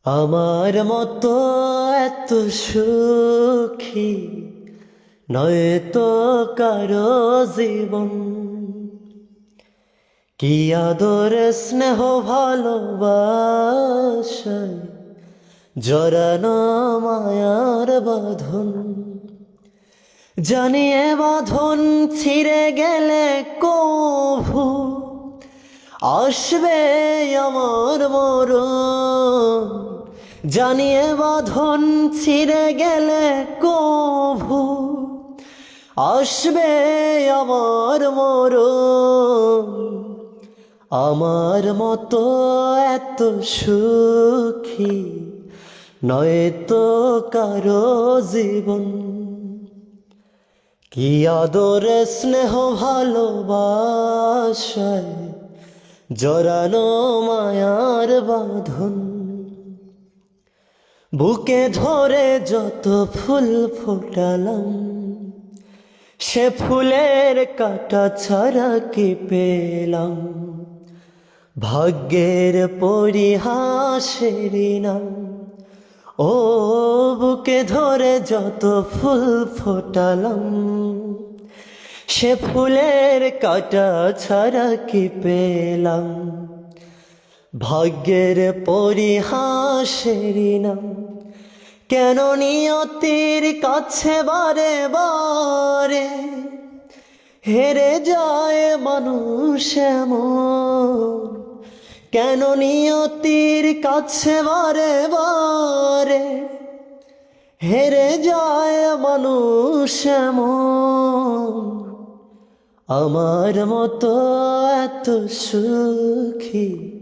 আমার মতো এত সুখী নয় তো কারো জীবন। কি আদর স্নেহ ভালোবাসায় জড়ানো মায়ার বাঁধন। জানিয়ে বাঁধন ছিঁড়ে গেলে কভু আসবে আমার মরণ। জানিয়ে বাঁধন ছিঁড়ে গেলে কভু আসবে আমার মরণ। আমার মতো এত সুখী নয় তো কারো জীবন। কি আদর স্নেহ ভালোবাসায় জড়ানো মায়ার বাঁধন। বুকে ধরে যত ফুল ফোটালাম, সে ফুলের কাঁটা ছাড়া কি পেলাম। ভাগ্যের পরিহাসের নাম। ও বুকে ধরে যত ফুল ফোটালাম, সে ফুলের কাঁটা ছাড়া কি পেলাম। ভাগ্যের পরিহাসের নাম। কেন নিয়তির কাছে বারে বারে হেরে যায় মানুষ এমন। কেন নিয়তির কাছে বারে বারে হেরে যায় মানুষ এমন। আমার মতো এত সুখী